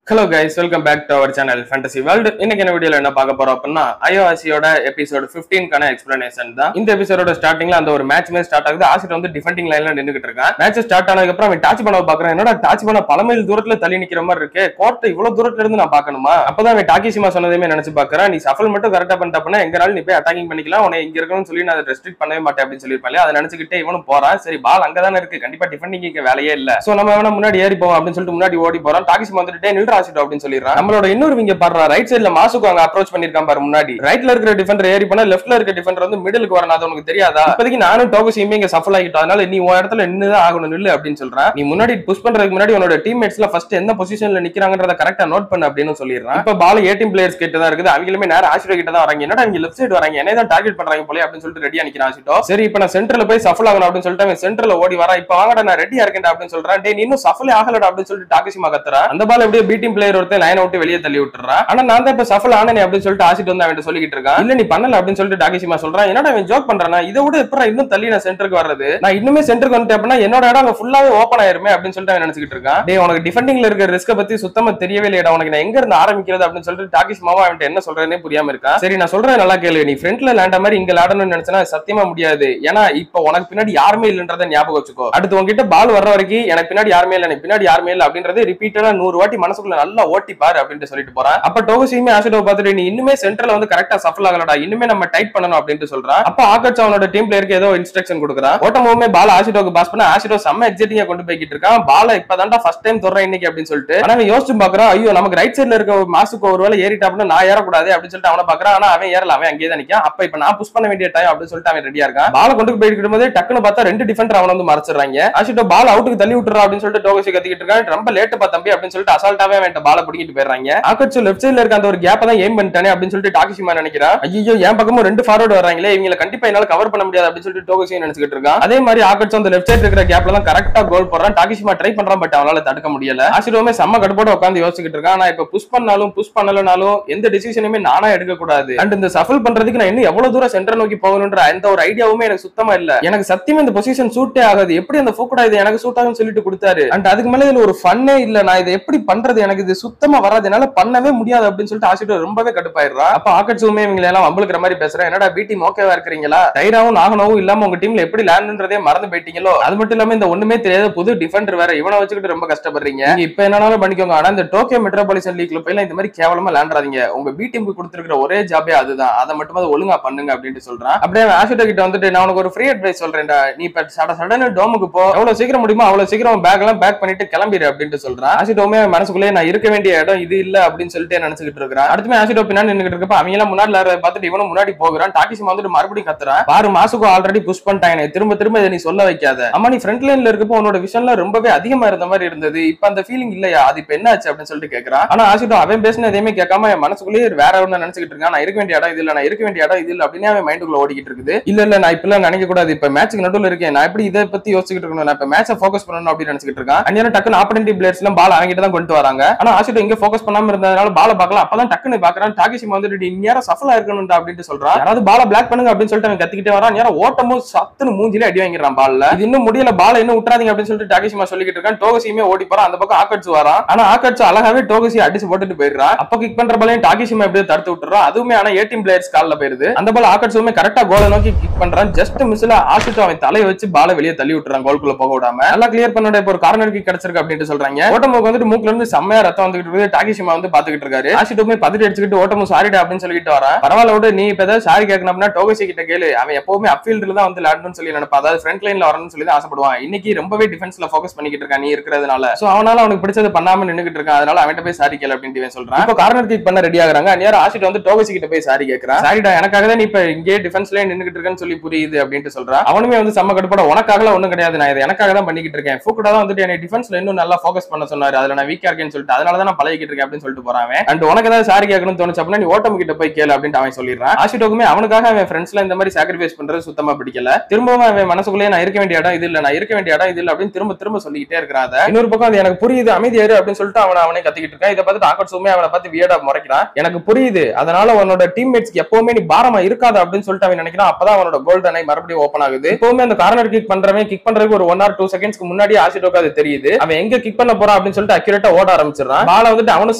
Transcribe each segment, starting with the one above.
Hello guys, welcome back to our channel Fantasy World. இன்னைக்கு என்ன வீடியோல என்ன பார்க்க போறோம் அப்படின்னா ஐஓஎஸ்சியோட எபிசோட் 15 கான எக்ஸ்பிளனேஷன் தான். இந்த எபிசோடோட ஸ்டார்டிங்ல அந்த ஒரு மேட்ச்மே ஸ்டார்ட் ஆகுது. ஆசிட் வந்து டிஃபெண்டிங் லைன்ல நின்னுகிட்டு இருக்கான். மேட்ச் ஸ்டார்ட் ஆனதுக்கு அப்புறம் அவன் டாச் பண்ண பாக்குறான். என்னடா டாச் பண்ண பல மைல் தூரத்துல தள்ளி நிக்கிற மாதிரி இருக்கு. கோர்ட் இவ்வளவு தூரத்துல இருந்து நான் பார்க்கணுமா? அப்பதான் அவன் டாக்கிஷிமா சொன்னதையுமே நினைச்சு பாக்குறான். நீ சஃபல் மட்டும் கரெக்டா பண்ணிட்ட அப்படின்னா எங்கனாலும் நீ போய் அட்டாக்கிங் பண்ணிக்கலாம். உன்னை இங்க இருக்கணும்னு சொல்லி நான் ரெஸ்ட்ரிக்ட் பண்ணவே மாட்டேன் அப்படின்னு சொல்லிருப்பாங்க. அதை நினைச்சுக்கிட்டே இவனும் போறான். சரி பால் அங்கதானே இருக்கு, கண்டிப்பா டிஃபெண்டிங்க்கு வேலையே இல்ல. சோ நம்ம வேணா முன்னாடி ஏறி போவோம் அப்படின்னு சொல்லிட்டு முன்னாடி ஓடி போறான். டாக்கிஷிமா வந்துட்டு நில்ற ஆசிட் அப்படின்னு சொல்லிடுறான். நம்மளோட இன்னொரு விங்க பாடுறா ரைட் சைடுல மாசுக்கு அங்க அப்ரோச் பண்ணிருக்கான் பாரு. முன்னாடி ரைட்ல இருக்கிற டிஃபெண்டர் ஏறி போனா லெஃப்ட்ல இருக்க டிஃபெண்டர் வந்து மிடிலுக்கு வரணும். அது உனக்கு தெரியாதா? இப்போதைக்கு நானும் டோகோஷியுமே இங்க சஃபல் ஆகிட்டோம். அதனால நீ உன் இடத்துல நின்னுதான் ஆகணும், நில்லு அப்படின்னு சொல்றான். நீ முன்னாடி புஷ் பண்றதுக்கு முன்னாடி உன்னோட டீம்மேட்ஸ்ல ஃபர்ஸ்ட் எந்த பொசிஷன்ல நிக்கிறாங்கன்றத கரெக்டா நோட் பண்ணு அப்படின்னு சொல்லிடுறான். இப்ப பால் ஏ டீம் பிளேயர்ஸ் கிட்ட தான் இருக்குது. அவங்களுமே நேரா ஆஷிடோ கிட்ட தான் வராங்க. என்னடா இங்க லெஃப்ட் சைடு வராங்க, என்ன தான் டார்கெட் பண்றாங்க போல அப்படின்னு சொல்லிட்டு ரெடியா நிக்கிறான் ஆஷிடோ. சரி இப்ப நான் சென்டர்ல போய் சஃபல் ஆகணும் அப்படின்னு சொல்லிட்டு அவன் சென்டர்ல ஓடி வரா. இப்ப வாங்கடா நான் ரெடியா இருக்கேன் அப்படின்னு சொல்றான். டேய் நீ இன்னும் சஃபல் ஆகலடா அப்படின்னு சொல்லிட்டு டாக்கிஷிமா கத்துறா. அந்த பால் எப்படியே பி டீம் பிளேயர் ஒருத்தன் லைன் அவுட் வெளியே தள்ளி விட்டுறா. ஆனா நான் தான் இப்ப சஃபல் ஆனே அப்படின்னு சொல்லிட்டு ஆசிட் வந்து அவன் சொல்லிட்டு இருக்கான். இல்ல நீ பண்ணல அப்படின்னு சொல்லிட்டு டாக்கிஷிமா சொல்றான். என்னடா அவன் ஜோக் பண்றானா? இதை விட எப்பறம் இன்னும் தள்ளி நான் சென்டருக்கு வர்றது, நான் இன்னுமே சென்டருக்கு வந்துட்டேன் அப்படின்னா என்னோட இடம் அங்க ஃபுல்லாவே ஓப்பன் ஆயிருமே அப்படின்னு சொல்லிட்டு அவன் நினைச்சிட்டு இருக்கான். டேய் உனக்கு டிஃபெண்டிங்ல இருக்க ரிஸ்க பத்தி சுத்தமா தெரியவே இல்லையடா, உனக்கு நான் எங்க இருந்து ஆரம்பிக்கிறது அப்படின்னு சொல்லிட்டு டாக்கிஷிமாவா அவன் என்ன சொல்றேன்னு புரியாம இருக்கான். சரி நான் சொல்றேன் நல்லா கேளு, நீ ஃப்ரண்ட்ல லேண்ட மாதிரி இங்க லேடணும்னு நினைச்சனா சத்தியமா முடியாது. ஏன்னா இப்ப உனக்கு பின்னாடி யாருமே இல்லன்றதை ஞாபகம் வச்சுக்கோ. அடுத்து உங்ககிட்ட பால் வர்ற வரைக்கும் எனக்கு பின்னாடி யாருமே இல்ல, எனக்கு பின்னாடி யாருமே இல்ல அப்படின்றத ரிப்பீட்டடா 100 வாட்டி மனசுக்குள்ள நல்லா ஓட்டி பாரு அப்படின்னு சொல்லிட்டு போறான். அப்ப டோகோஷியுமே ஆஷிடோ பார்த்துட்டு நீ இன்னுமே சென்டர்ல வந்து கரெக்டா சஃபல் ஆகலடா, இன்னுமே நம்ம டைட் பண்ணணும் அப்படின்னு சொல்றான். அப்ப ஆகட்ஸ் அவனோட டீம் பிளேயருக்கு ஏதோ இன்ஸ்ட்ரக்ஷன் கொடுக்குறான். ஓட்டமுமே பால் ஆஷிடோக்கு பாஸ் பண்ண ஆஷிடோ செம்ம எக்ஸைட்டிங்கா கொண்டு போய்கிட்டு இருக்கான். பால இப்பதான்டா ஃபர்ஸ்ட் டைம் தொடுறேன் இன்னைக்கு அப்படின்னு சொல்லிட்டு. ஆனா அவன் யோசிச்சு பாக்குறான், ஐயோ நமக்கு ரைட் சைடுல இருக்க மாசுக்கு ஒருவேளை ஏறிட்டாப்னு நான் ஏறக்கூடாது அப்படின்னு சொல்லிட்டு அவனை பாக்குறான். ஆனா அவன் ஏறல, அவன் அங்கேயே தான் நிக்கான். அப்ப இப்ப நான் புஷ் பண்ண வேண்டிய டைம் அப்படின்னு சொல்லிட்டு அவன் ரெடியா இருக்கான். பால கொண்டு போயிட்டு இருக்கும்போது டக்குன்னு பார்த்தா 2 டிஃபெண்டர் அவனை வந்து மறைச்சிடுறாங்க. ஆஷிடோ பால் அவுட்டுக்கு தள்ளி விட்டுறா அப்படின்னு சொல்லிட்டு டோகோஷி கத்திக்கிட்டு இருக்கான். ரொம்ப லேட்டா தம்பி அப்படின்னு சொல்லிட்டு அசால்ட்டாவே அவன் பால பிடிக்கிட்டு போயிடுறாங்க. ஆகட்ஸ் லெஃப்ட் சைடுல இருக்க அந்த ஒரு கேப்ப தான் எய்ம் பண்ணிட்டானே அப்படின்னு சொல்லிட்டு டாக்கிஷிமா நினைக்கிறான். ஐயோ என் பக்கமும் 2 ஃபார்வர்ட் வராங்களே, இவங்களை கண்டிப்பா என்னால கவர் பண்ண முடியாது அப்படின்னு சொல்லிட்டு டோகோஷி நினைச்சிட்டு இருக்கான். அதே மாதிரி ஆகட்ஸ் அந்த லெஃப்ட் சைடு இருக்கிற கேப்ல தான் கரெக்டா கோல் போடுறான். டாக்கிஷிமா ட்ரை பண்றான், பட் அவனால தடுக்க முடியல. ஆஷிடோமே செம்ம கடுப்போட உட்கார்ந்து யோசிச்சுட்டு இருக்கான். நான் இப்ப புஷ் பண்ணாலும் புஷ் பண்ணலனாலும் எந்த டிசிஷனுமே நானா எடுக்க கூடாது. அண்ட் இந்த சஃபல் பண்றதுக்கு நான் இன்னும் எவ்வளவு தூரம் சென்டர் நோக்கி போகணும்ன்ற எந்த ஒரு ஐடியாவுமே எனக்கு சுத்தமா இல்ல. எனக்கு சத்தியமா இந்த பொசிஷன் சூட்டே ஆகாது. எப்படி அந்த ஃபோக்கடா இது எனக்கு சூட் ஆகும்னு சொல்லிட்டு கொடுத்தாரு. அண்ட் அதுக்கு மேல இதுல ஒரு ஃபன்னே இல்ல. நான் இதை எப்படி பண்றது, எனக்கு இது சுத்தமா வராது, என்னால பண்ணவே முடியாது அப்படின்னு சொல்லிட்டு ஆஷிடோ ரொம்பவே கடுப்பாயிடுறா. அப்ப ஆகட்ஸுமே இவங்க எல்லாம் வம்பளுக்கிற மாதிரி பேசுறேன். என்னடா பி டீம் ஓகேவா இருக்கிறீங்களா? டைராவும் நாகனவும் இல்லாம உங்க டீம்ல எப்படி லேண்ட்ன்றதே மறந்து போயிட்டீங்களோ? அது மட்டும் இல்லாம இந்த ஒண்ணுமே தெரியாத புது டிஃபெண்டர் வேற, இவனை வச்சுக்கிட்டு ரொம்ப கஷ்டப்படுறீங்க. இப்ப என்னனாலும் பண்ணிக்கோங்க. ஆனா இந்த டோக்கியோ மெட்ரோபாலிட்டன் லீக்ல போய் இந்த மாதிரி கேவலமா லேண்டாதீங்க. உங்க பி டீமுக்கு கொடுத்திருக்கிற ஒரே ஜாபே அதுதான், அதை மட்டும் ஒழுங்கா பண்ணுங்க அப்படின்னு சொல்றான். அப்படியே ஆஷிடோ கிட்ட வந்துட்டு நான் உனக்கு ஒரு ஃப்ரீ அட்வைஸ் சொல்றேன்டா, நீ இப்ப சடன டோமுக்கு போ, எவ்வளவு சீக்கிரம் முடியுமோ அவ்வளவு சீக்கிரம் பேக் எல்லாம் பேக் பண்ணிட்டு கிளம்பிடு அப்படின்னு சொல்றான். ஆஷிடோமே மனசுக்குள்ளே நான் இருக்க வேண்டிய இடம் இது இல்ல அப்படின்னு சொல்லிட்டு நினைச்சுக்கிட்டு இருக்கான். அடுத்து ஆஷிடோ பின்னாடி நின்னுட்டு இருக்கப்ப அவங்க எல்லாம் முன்னாடி பார்த்துட்டு இவனும் முன்னாடி போகிறான். டாக்கிஷிமா வந்துட்டு மறுபடியும் கத்துறான். பாரு மாசுக்கு ஆல்ரெடி புஷ் பண்ணிட்டாங்க, திரும்ப திரும்ப இதை நீ சொல்ல வைக்காத. அம்மா நீ ஃப்ரண்ட் லைன்ல இருக்கப்போ உன்னோட விஷன்ல ரொம்பவே அதிகமா இருந்த மாதிரி இருந்தது, இப்ப அந்த ஃபீலிங் இல்லையா, அது இப்ப என்ன ஆச்சு அப்படின்னு சொல்லிட்டு கேட்கறான். ஆனா ஆஷிடோ அவன் பேசின எதையுமே கேட்காம என் மனசுக்குள்ளேயே வேற ஒண்ணு நினைச்சுக்கிட்டு இருக்கான். நான் இருக்க வேண்டிய இடம் இது இல்ல, நான் இருக்க வேண்டிய இடம் இது இல்ல அப்படின்னு அவன் மைண்டுக்குள்ள ஓடிக்கிட்டு இருக்குது. இல்ல நான் இப்ப நினைக்க கூடாது, இப்ப மேட்சுக்கு நடுவில் இருக்கேன், நான் எப்படி இதை பத்தி யோசிச்சுட்டு இருக்கணும், நான் இப்ப மேட்சை ஃபோக்கஸ் பண்ணணும் அப்படின்னு நினைச்சிட்டு இருக்கான். அந்நேரம் டக்குன்னு ஆப்போனன்ட் பிளேயர்ஸ் எல்லாம் பால் அவங்கிட்ட தான் கொண்டு வராங்க. ஆனா ஆஷிடோ இங்க ஃபோக்கஸ் பண்ணாம இருந்ததுனால பால பார்க்கலாம். அப்பதான் டக்குன்னு பாக்குறான் டாக்கிஷிமா வந்துட்டு இந்நேரம் சஃபலா இருக்கணும்டா அப்படின்னு சொல்றான். யாராவது பால பிளாக் பண்ணுங்க அப்படின்னு சொல்லிட்டு அவன் கத்திக்கிட்டே வரான். நேரம் ஓட்டமும் சத்துன்னு மூஞ்சிலே அடி வாங்கிறான் பால்ல. இது இன்னும் முடியல, பால இன்னும் விட்டுறாதீங்க அப்படின்னு சொல்லிட்டு டாக்கிஷிமா சொல்லிட்டு இருக்கான். டோகோஷியுமே ஓடி போறான். அந்த பக்கம் ஆகட்ஸ் வரான். ஆனா ஆகட்ஸ் அழகாவே டோகோஷி அடிச்சு போட்டுட்டு போயிடுறான். அப்ப கிக் பண்ற பாலையும் டாக்கிஷிமா எப்படியோ தடுத்து விட்டுறான். அதுவுமே ஆனா ஏ டீம் பிளேயர்ஸ் கால்ல போயிருது. அந்த பால் ஆகட்ஸுமே கரெக்டா கோலை நோக்கி கிக் பண்றான். ஜஸ்ட் மிஸ்ல ஆஷிடோ அவன் தலையை வச்சு பால வெளியே தள்ளி விட்டுறான், கோல்குள்ள போக விடாம. நல்லா கிளியர் பண்ணோட இப்போ ஒரு கார்னர் கிக் கிடைச்சிருக்கு அப்படின்னு சொல்றாங்க. ஓட்டமுக்கு வந்துட்டு மூக்குல இருந்து செம்மையா ரத்தம் வந்துட்டு இருக்கு. டாக்கிஷிமா வந்து பாத்துக்கிட்டு இருக்காரு. ஆஷிடோமே பதறி அடிச்சுக்கிட்டு ஓட்டமும் சாரிடா அப்படின்னு சொல்லிட்டு வரான். பரவாயில்ல விட, நீ இப்ப ஏதாவது சாரி கேட்கணும் அப்படின்னா டோகோஷி கிட்ட கேளு. அவன் எப்பவுமே அப்ஃபீல்ட்ல தான் வந்து விளையாடணும்னு சொல்லி நினைப்பா, அதாவது ஃப்ரண்ட் லைன்ல வரணும்னு சொல்லி தான் ஆசைப்படுவான். இன்னைக்கு ரொம்பவே டிஃபென்ஸ்ல ஃபோக்கஸ் பண்ணிக்கிட்டு இருக்கான் நீ இருக்கிறதுனால. சோ அவனால அவனுக்கு பிடிச்சது பண்ணாம நின்னுகிட்டு இருக்கான். அதனால அவன்கிட்ட போய் சாரி கேளு அப்படின்னு சொல்றான். இப்போ கார்னர் கிக் பண்ண ரெடி ஆகுறாங்க. அந்நேரம் ஆஷிட் வந்து டோகோஷி கிட்ட போய் சாரி கேட்கறான். சாரிடா எனக்காக தான் நீ இப்ப இங்கே டிஃபென்ஸ்ல நின்னுகிட்டு இருக்கேன்னு சொல்லி புரியுது அப்படின்னு சொல்றான். அவனுமே வந்து செம்ம கடுப்போட உனக்காக ஒண்ணும் கிடையாது, நான் இதை எனக்காக தான் பண்ணிக்கிட்டு இருக்கேன். ஃபூக்குடா தான் வந்துட்டு என்னை டிஃபென்ஸ்ல இன்னும் நல்லா ஃபோக்கஸ் பண்ண சொன்னாரு, அதுல நான் வீக்கா இருக்கேன்னு சொல்லிட்டு அதனால தான் நான் பழகிட்டு இருக்கேன் அப்படின்னு சொல்லிட்டு போறான். அண்ட் உனக்கு ஏதாவது சாரி கேட்கணும்னு தோணுச்சு அப்படின்னா நீ ஓட்டம் கிட்ட போய் கேளு அப்படின்னு அவன் சொல்லிடுறான். ஆஷிடோக்குமே அவனுக்காக அவன் ஃப்ரெண்ட்ஸ்ல இந்த மாதிரி சாக்ரிஃபைஸ் பண்றது சுத்தமா பிடிக்கல. திரும்பவும் அவன் மனசுக்குள்ளே நான் இருக்க வேண்டிய இடம் இது இல்ல, நான் இருக்க வேண்டிய இடம் இது இல்ல அப்படின்னு திரும்ப திரும்ப சொல்லிக்கிட்டே இருக்கிறான். இன்னொரு பக்கம் அது எனக்கு புரியுது, அமைதியாரு அப்படின்னு சொல்லிட்டு அவனே கத்திக்கிட்டு இருக்கான். இதை பார்த்துட்டு ஆகட்ஸுமே அவனை பார்த்து வியர்டா முறைக்கிறான். எனக்கு புரியுது, அதனால உன்னோட டீம்மேட்ஸ்க்கு எப்பவுமே நீ பாரமா இருக்காது அப்படின்னு சொல்லிட்டு அவன் நினைக்கிறான். அப்பதான் அவனோட கோல்டன் ஐ மறுபடியும் ஓபன் ஆகுது. எப்பவுமே அந்த கார்னர் கிக் பண்றவன் கிக் பண்றதுக்கு ஒரு 1 or 2 செகண்ட்ஸ்க்கு முன்னாடி ஆஷிடோக்கு அது தெரியுது. அவன் எங்க கிக் பண்ண போறான் அப்படின்னு சொல்லிட்டு அக்யூரேட்டா ஓட ஆரம்பிச்சு ஆரம்பிச்சிடறான். பால வந்துட்டு அவனும்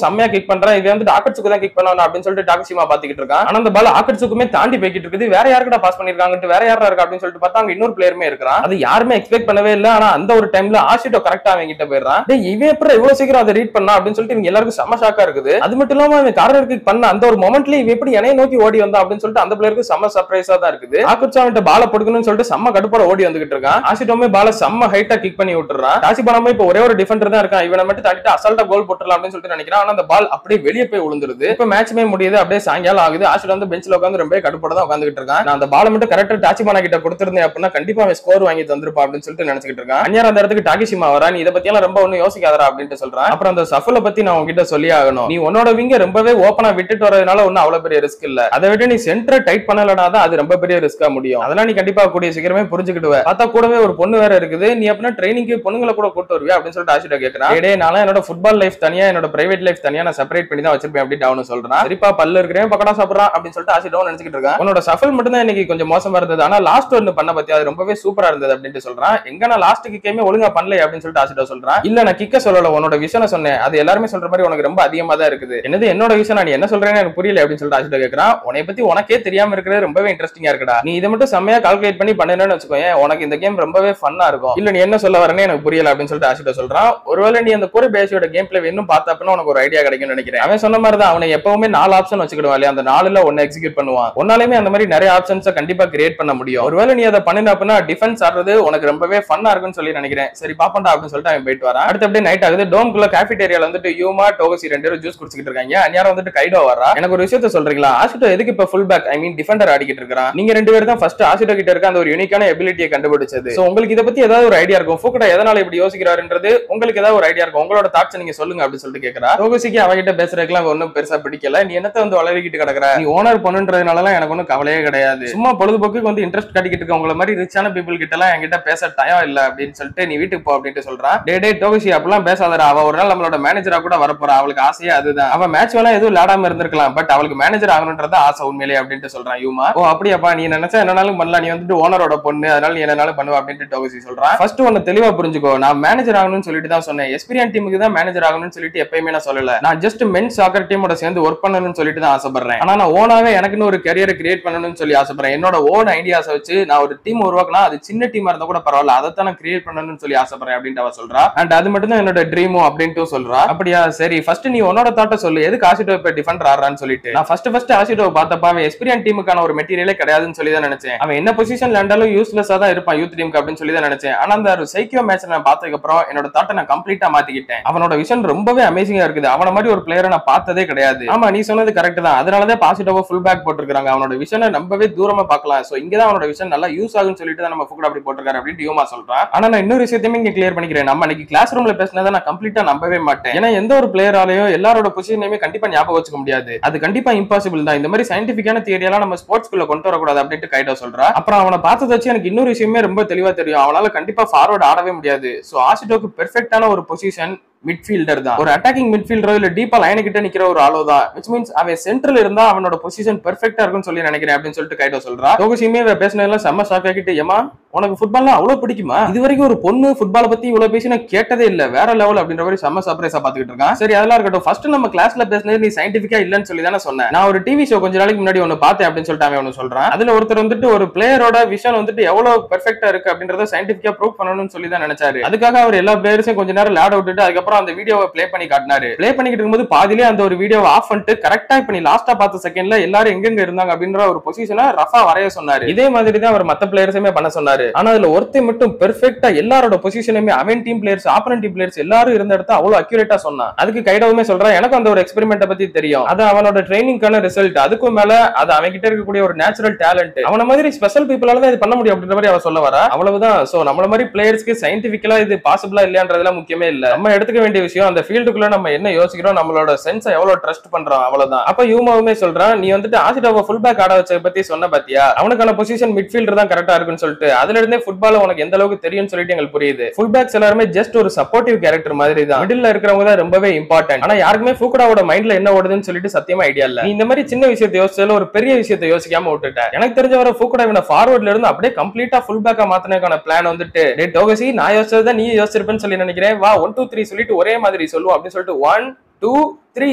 செம்மையா கிக் பண்றான். இவன் வந்துட்டு ஆக்கட்சுக்கு தான் கிக் பண்ணணும் அப்படின்னு சொல்லிட்டு டாகஷிமா பாத்துக்கிட்டு இருக்கான். ஆனா அந்த பால் ஆக்கட்சுக்குமே தாண்டி போய்கிட்டு இருக்குது. வேற யாருக்கிட்ட பாஸ் பண்ணிருக்காங்கட்டு வேற யாரா இருக்கா அப்படின்னு சொல்லிட்டு பார்த்தா அங்க இன்னொரு பிளேயருமே இருக்கான். அது யாருமே எக்ஸ்பெக்ட் பண்ணவே இல்ல. ஆனா அந்த ஒரு டைம்ல ஆஷிட்டோ கரெக்டா அவங்க கிட்ட போயிடுறான். இவன் எப்படி இவ்வளவு சீக்கிரம் அதை ரீட் பண்ணா அப்படின்னு சொல்லிட்டு இவங்க எல்லாருக்கும் செம்ம ஷாக்கா இருக்குது. அது மட்டும் இல்லாம அவன் கார்னர் கிக் பண்ண அந்த ஒரு மொமெண்ட்ல இவன் எப்படி என்னைய நோக்கி ஓடி வந்தா அப்படின்னு சொல்லிட்டு அந்த பிளேயருக்கு செம்ம சர்ப்ரைஸா தான் இருக்குது. ஆக்கட்சு அவன்கிட்ட பால கொடுக்கணும்னு சொல்லிட்டு செம்ம கடுப்போட ஓடி வந்துகிட்டு இருக்கான். ஆஷிட்டோமே பால செம்ம ஹைட்டா கிக் பண்ணி விட்டுறான். டாசிபானாமே இப்ப ஒரே ஒரு டிஃபெண்டர் தான் இருக்கான். இவனை மட்டும் தாண்டிட்டு அசால்ட்டா கோல் போட்டுறலாம் அப்படின்னு சொல்லிட்டு நினைக்கிறான். ஆனா அந்த பால் அப்படியே வெளியே போய் விழுந்துருது. இப்ப மேட்ச்மே முடியுது. அப்படியே சாயங்காலம் ஆகுது. ஆஷிட்டோ வந்து பெஞ்ச்ல உட்காந்து ரொம்ப கடுப்போட தான் உட்காந்துட்டு இருக்கான். நான் அந்த பால மட்டும் கரெக்டா டாசிபானா கிட்ட கொடுத்திருந்தேன் அப்படின்னா கண்டிப்பா அவன் ஸ்கோர் வாங்கி தந்திருப்பா அப்படின்னு சொல்லிட்டு நினைச்சிட்டு இருக்கான். அந்நியார் அந்த இடத்துக்கு டாகிஷிமா வரா. நீ இதை பத்தி எல்லாம் ரொம்ப ஒன்னும் யோசிக்காதரா அப்படின்னு சொல்றான். அப்புறம் அந்த சஃபுல பத்தி நான் உங்ககிட்ட சொல்லி ஆகணும். நீ உன்னோட விங்க ரொம்பவே ஓப்பனா விட்டுட்டு வரதுனால ஒன்னும் அவ்வளவு பெரிய ரிஸ்க் இல்ல. அதை விட்டு நீ சென்டரை டைட் பண்ணலனா தான் அது ரொம்ப பெரிய ரிஸ்கா முடியும். அதெல்லாம் நீ கண்டிப்பா கூடிய சீக்கிரமே புரிஞ்சுக்கிடுவ. பார்த்தா கூடவே ஒரு பொண்ணு வேற இருக்குது. நீ அப்படின்னா ட்ரைனிங்க்கு பொண்ணுங்களை கூட கூட்டு வருவியா அப்படின்னு சொல்லிட்டு ஆஷிட்டோ கேட்கறான். நான் என்னோட ஃபுட்பால் லைஃப் தனியா என்னோட பிரைவேட் லைஃப் தனியா நான் செப்பரேட் பண்ணி தான் வச்சிருப்பேன் அப்படின்னு அவனு சொல்றான். சரிப்பா பல்ல இருக்கிறேன் பக்கடா சாப்பிடுறான் அப்படின்னு சொல்லிட்டு ஆஷிட்டோ நினைச்சிட்டு இருக்கான். உன்னோட சஃபல் மட்டும் தான் இன்னைக்கு கொஞ்சம் மோசமா இருந்தது. ஆனா லாஸ்ட் ஒன்னு பண்ண பத்தி அது ரொம்பவே சூப்பரா இருந்தது அப்படின்னு சொல்றான். எங்க நான் லாஸ்ட் கிக்கேமே ஒழுங்கா பண்ணல அப்படின்னு சொல்லிட்டு ஆஷிட்டோ சொல்றான். இல்ல நான் கிக்க சொல்லல, உன்னோட விஷனை சொன்னேன். அது எல்லாருமே சொல்ற மாதிரி உனக்கு ரொம்ப அதிகமா தான் இருக்குது. என்னது என்னோட விஷயம் நீ என்ன சொல்றேன்னு எனக்கு புரியல அப்படின்னு சொல்லிட்டு ஆஷிட்டோ கேட்கறான். உன்னை பத்தி உனக்கே தெரியாம இருக்கிறது ரொம்பவே இன்ட்ரெஸ்டிங்கா இருக்குடா. நீ இதை மட்டும் செம்மையா கால்குலேட் பண்ணி பண்ணணும்னு வச்சுக்கோங்க, உனக்கு இந்த கேம் ரொம்பவே ஃபன்னா இருக்கும். இல்ல நீ என்ன சொல்ல வரேன்னு எனக்கு புரியல அப்படின்னு சொல்லிட்டு ஆஷிட்டோ சொல்றான். ஒருவேளை நீ அந்த கோரி பேசியோட கேம் பிளே இன்னும் பார்த்தா அப்படின்னா உனக்கு ஒரு ஐடியா கிடைக்கும்னு நினைக்கிறேன். அவன் சொன்ன மாதிரி தான் அவனை எப்பவுமே 4 ஆப்ஷன் வச்சுக்கிடுவான் இல்லையா, அந்த 4ல ஒன்னு எக்ஸிக்யூட் பண்ணுவான். உன்னாலுமே அந்த மாதிரி நிறைய ஆப்ஷன்ஸை கண்டிப்பா கிரியேட் பண்ண முடியும். ஒருவேளை நீ அதை பண்ணின அப்படின்னா டிஃபென்ஸ் ஆடுறது உனக்கு ரொம்பவே ஃபன்னா இருக்குன்னு சொல்லி நினைக்கிறேன். சரி பாப்பண்டா அப்படின்னு சொல்லிட்டு அவன் போயிட்டு வரான். அடுத்து அப்படியே நைட் ஆகுது. டோம்குள்ள கேஃபிடேரியால வந்துட்டு யூமா டோகசி 2 பேரும் ஜூஸ் குடிச்சிட்டு இருக்காங்க. அந்நியாரம் வந்துட்டு கைடோ வரா. எனக்கு ஒரு விஷயத்த சொல்றீங்களா, ஆஷிட்டோ எதுக்கு இப்ப full back I mean defender ஆடிக்கிட்டு இருக்கான். நீங்க 2 பேரும் தான் ஃபர்ஸ்ட் ஆஷிட்டோ கிட்ட இருக்க அந்த ஒரு யூனிக்கான எபிலிட்டியை கண்டுபிடிச்சது. சோ உங்களுக்கு இதை பத்தி ஏதாவது ஒரு ஐடியா இருக்கும். ஃபுகுடா எதனால இப்படி யோசிக்கிறாருன்றது உங்களுக்கு ஏதாவது ஒரு ஐடியா இருக்கும். உங்களோட தாட்ஸ் நீங்க சொல்லுங்க அப்படின்னு சொல்லிட்டு கேக்குறா. டோகசிக்கு அவகிட்ட பேசுறதுக்குலாம் ஒன்னும் பெருசா பிடிக்கல. நீ என்னத்த வந்து வளரிக்கிட்டு கிடக்குற, நீ ஓனர் பண்ணுன்றதுனால எனக்கு ஒன்னும் கவலையே கிடையாது. சும்மா பொழுதுபோக்கு வந்து இன்ட்ரெஸ்ட் காட்டிக்கிட்டு இருக்க உங்களை மாதிரி ரிச்சான பீப்புள் கிட்ட எல்லாம் என்கிட்ட பேச டயம் இல்ல அப்படின்னு சொல்லிட்டு நீ வீட்டுக்கு போ அப்படின்னு சொல்றான். டே டோகசி அப்படிலாம் பேசாதடா. அவ ஒரு நாள் நம்மளோட மேனேஜரா கூட வரப்போறா. அவளுக்கு ஆசையே அதுதான். அவ மேட்ச் வேணா எதுவும் விளையாடாம இருந்திருக்கலாம், பட் அவளுக்கு மேனேஜர் ஆகணும்ன்றது ஆசை உண்மையிலே அப்படின்னு சொல்றான் யூமா. ஓ அப்படியாப்பா, நீ நினைச்சா என்னனாலும் பண்ணலாம், நீ வந்துட்டு ஓனரோட பொண்ணு, அதனால நீ என்னனாலும் பண்ணுவ அப்படின்னு டோகசி சொல்றான். ஃபர்ஸ்ட் ஒன்னு தெளிவா புரிஞ்சுக்கோ, நான் மேனேஜர் ஆகணும்னு சொல்லிட்டு தான் சொன்னேன். எஸ்பிரியன் டீமுக்கு தான் மேனேஜர் ஆகணும்னு சொல்லிட்டு எப்பயுமே நான் சொல்லல. நான் ஜஸ்ட் மென்ஸ் சாக்கர் டீமோட சேர்ந்து ஒர்க் பண்ணணும்னு சொல்லிட்டு தான் ஆசைப்படுறேன். ஆனா நான் ஓனாவே எனக்குன்னு ஒரு கரியரை கிரியேட் பண்ணணும்னு சொல்லி ஆசைப்படுறேன். என்னோட ஓன் ஐடியாஸை வச்சு நான் ஒரு டீம் உருவாக்கினா அது சின்ன டீமா இருந்தா கூட பரவாயில்ல, அதை தான் நான் கிரியேட் பண்ணணும்னு சொல்லி ஆசைப்படுறேன் அப்படின்னு அவ சொல்றா. அண்ட் அது மட்டும் தான் என்னோட ட்ரீமும் அப்படின்ட்டு சொல்றா. அப்படியா சரி, ஃபர்ஸ்ட் நீ உன்னோட தாட்ட சொல்லு, எதுக்கு ஆஷிட்டோ இப்ப டிஃபெண்டர் ஆடுறான்னு சொல்லிட்டு. நான் ஃபர்ஸ்ட் ஆஷிட்டோ பார்த்தப்ப அவன் எஸ்பிரியன் டீமுக்கான ஒரு மெட்டீரியலே கிடையாதுன்னு சொல்லி தான் நினைச்சேன். அவன் என்ன பொசிஷன்ல இருந்தாலும் யூஸ்லெஸ்ஸா தான் இருப்பான் யூத் டீமுக்கு அப்படின்னு சொல்லி தான் நினைச்சேன். ஆனா அந்த ஒரு சைக்கியோ மேட்ச் நான் பார்த்ததுக்கு அப்புறம் என்னோட தாட்ட நான் கம்ப்ளீட்டா மாத்திக்கிட்டேன். அவனோட விஷன் ரொம்பவே அமேசிங்கா இருக்குது. அவன மாதிரி ஒரு பிளேயரை நான் பார்த்ததே கிடையாது. ஆமா நீ சொன்னது கரெக்ட் தான். அதனாலதான் பாசிட்டிவா ஃபுல் பேக் போட்டுருக்காங்க. அவனோட விஷனை ரொம்பவே தூரமா பார்க்கலாம். சோ இங்கதான் அவனோட விஷன் நல்லா யூஸ் ஆகும்னு சொல்லிட்டு தான் நம்ம ஃபுகுடா அப்படி போட்டுருக்காரு அப்படின்னு யூமா சொல்றான். ஆனா நான் இன்னொரு விஷயத்தையுமே இங்க கிளியர் பண்ணிக்கிறேன். நம்ம இன்னைக்கு கிளாஸ் ரூம்ல பேசினதை நான் கம்ப்ளீட்டா நம்பவே மாட்டேன். ஏன்னா எந்த ஒரு பிளேயராலையும் எல்லாரோட பொசிஷனையுமே கண்டிப்பா ஞாபகம் வச்சுக்க முடியாது. அது கண்டிப்பா இம்பாசிபிள் தான். இந்த மாதிரி சயின்டிபிக்கான தியரி எல்லாம் நம்ம ஸ்போர்ட்ஸ்குள்ள கொண்டு வரக்கூடாது அப்படின்னு கைடோ சொல்றா. அப்புறம் அவனை பார்த்ததை வச்சு எனக்கு இன்னொரு விஷயமே ரொம்ப தெளிவா தெரியும். அவனால கண்டிப்பா ஃபார்வர்ட் ஆடவே முடியாது. சோ ஆஷிட்டோக்கு பெர்ஃபெக்ட்டான ஒரு பொசிஷன் மிட்ஃபீல்டர் தான். ஒரு அட்டாக்கிங் மிட்ஃபீல்டரோ இல்ல டீப்பா லைன் கிட்ட நிக்கிற ஒரு ஆளோ தான். which means அவன் சென்டர்ல இருந்தா அவனோட பொசிஷன் பெர்ஃபெக்ட்டா இருக்கும்னு சொல்லி நினைக்கிறேன் அப்படின்னு சொல்லிட்டு கைடோ சொல்றா. டோகசியுமே பேசினதெல்லாம் செம்ம ஷாக் ஆகிட்டு, ஏமா உனக்கு ஃபுட்பால்னா அவ்வளவு பிடிக்குமா? இது வரைக்கும் ஒரு பொண்ணு ஃபுட்பால் பத்தி இவ்வளவு பேசி நான் கேட்டதே இல்ல, வேற லெவல் அப்படின்ற மாதிரி செம்ம சர்ப்ரைஸா பாத்துக்கிட்டு இருக்கான். சரி அதெல்லாம் இருக்கட்டும், ஃபர்ஸ்ட் நம்ம கிளாஸ்ல பேசினது நீ சயின்டிபிக்கா இல்லன்னு சொல்லி தானே சொன்னேன். நான் ஒரு டிவி ஷோ கொஞ்ச நாளைக்கு முன்னாடி ஒன்னு பார்த்தேன் அப்படின்னு சொல்லிட்டு அவன் ஒன்னு சொல்றான். அதுல ஒருத்தர் வந்துட்டு ஒரு பிளேயரோட விஷன் வந்துட்டு எவ்வளவு பெர்ஃபெக்ட்டா இருக்கு அப்படின்றத சயின்டிபிக்கா ப்ரூவ் பண்ணணும்னு சொல்லி தான் நினைச்சாரு. அதுக்காக அவர் எல்லா பிளேயர்ஸையும் கொஞ்ச நேரம் விளையாட விட்டுட்டு அதுக்கப்புறம் அந்த வீடியோவை ப்ளே பண்ணி காட்டினாரு. ப்ளே பண்ணிட்டு இருக்கும்போது பாதியிலே அந்த ஒரு வீடியோவை ஆஃப் பண்ணிட்டு கரெக்டா இப்ப நீ லாஸ்டா பார்த்த செகண்ட்ல எல்லாரும் எங்க இருந்தாங்க அப்படின்ற ஒரு பொசிஷனை ரஃபா வரைய சொன்னாரு. இதே மாதிரி தான் அவர் மத்த பிளேயர்ஸுமே பண்ண சொன்னாரு. ஆனா அதுல ஒருத்தர் மட்டும் பெர்ஃபெக்ட்டா எல்லாரோட பொசிஷனுமே அவன் team players opponent team players எல்லாரும் இருந்த இடத்த அவ்வளவு அக்யூரேட்டா சொன்னான். அதுக்கு கைடவுமே சொல்றான், எனக்கு அந்த ஒரு எக்ஸ்பெரிமெண்ட்டை பத்தி தெரியும். அது அவனோட ட்ரைனிங்கான ரிசல்ட். அதுக்கும் மேல அது அவன் கிட்ட இருக்கக்கூடிய ஒரு நேச்சுரல் டேலண்ட். அவன மாதிரி ஸ்பெஷல் பீப்புளால தான் இது பண்ண முடியும் அப்படின்ற மாதிரி அவ சொல்ல வரா. அவ்வளவுதான். சோ நம்மள மாதிரி பிளேயர்ஸ்க்கு சயின்டிபிக்கலா இது பாசிபிளா இல்லையான்றதுலாம் முக்கியமே இல்ல. நம்ம எடுத்துக்க வேண்டிய விஷயம் அந்த ஃபீல்டுக்குள்ள நம்ம என்ன யோசிக்கிறோம், நம்மளோட சென்ஸை எவ்வளவு ட்ரஸ்ட் பண்றோம், அவ்வளவுதான். அப்ப யூமாவுமே சொல்றான், நீ வந்துட்டு ஆஷிட்டோவை ஃபுல் பேக் ஆட வச்ச பத்தி சொன்ன பாத்தியா, அவனுக்கான பொசிஷன் மிட்ஃபீல்டர் தான் கரெக்டா இருக்குன்னு சொல்லிட்டு அதுல இருந்தே ஃபுட்பால் உனக்கு எந்த அளவுக்கு தெரியும்னு சொல்லிட்டு எங்களுக்கு புரியுது. ஃபுல் பேக்ஸ் எல்லாருமே ஜஸ்ட் ஒரு சப்போர்ட்டிவ் கேரக்டர் மாதிரி தான். மிடில்ல இருக்கிறவங்க தான் ரொம்பவே இம்பார்ட்டன்ட். ஆனா யாருக்குமே ஃபுகுடாவோட மைண்ட்ல என்ன ஓடுதுன்னு சொல்லிட்டு சத்தியமா ஐடியா இல்ல. நீ இந்த மாதிரி சின்ன விஷயத்தை யோசிச்சாலும் ஒரு பெரிய விஷயத்தை யோசிக்காம விட்டுட்ட. எனக்கு தெரிஞ்ச வர ஃபுகுடா இவனை ஃபார்வர்ட்ல இருந்து அப்படியே கம்ப்ளீட்டா ஃபுல் பேக்கா மாத்தினதுக்கான பிளான் வந்துட்டு டே டோகசி நான் யோசிச்சதை நீ யோசிச்சிருப்பேன்னு சொல்லி நினைக்கிறேன். வா 1 2 3 சொல்லி சொல்லிட்டு ஒரே மாதிரி சொல்லுவோம் அப்படின்னு சொல்லிட்டு 1 2 3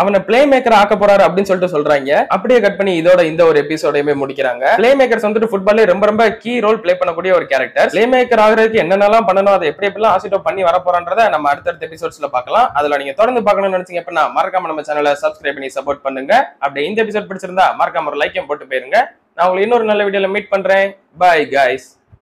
அவனை பிளே மேக்கர் ஆக்க போறாரு அப்படின்னு சொல்லிட்டு சொல்றாங்க. அப்படியே கட் பண்ணி இதோட இந்த ஒரு எபிசோடையுமே முடிக்கிறாங்க. பிளே மேக்கர்ஸ் வந்துட்டு ஃபுட்பால்ல ரொம்ப கீ ரோல் பிளே பண்ணக்கூடிய ஒரு கேரக்டர். பிளே மேக்கர் ஆகிறதுக்கு என்னென்னலாம் பண்ணணும், அதை எப்படிலாம் ஆசிட்டோ பண்ணி வர போறான்றதை நம்ம அடுத்தடுத்த எபிசோட்ஸ்ல பார்க்கலாம். அதுல நீங்க தொடர்ந்து பார்க்கணும்னு நினைச்சீங்க அப்படின்னா மறக்காம நம்ம சேனலை சப்ஸ்கிரைப் பண்ணி சப்போர்ட் பண்ணுங்க. அப்படியே இந்த எபிசோட் பிடிச்சிருந்தா மறக்காம ஒரு லைக்கையும் போட்டு போயிருங்க. நான் உங்களை இன்னொரு நல்ல வீடியோல மீட் பண்றேன். Bye guys.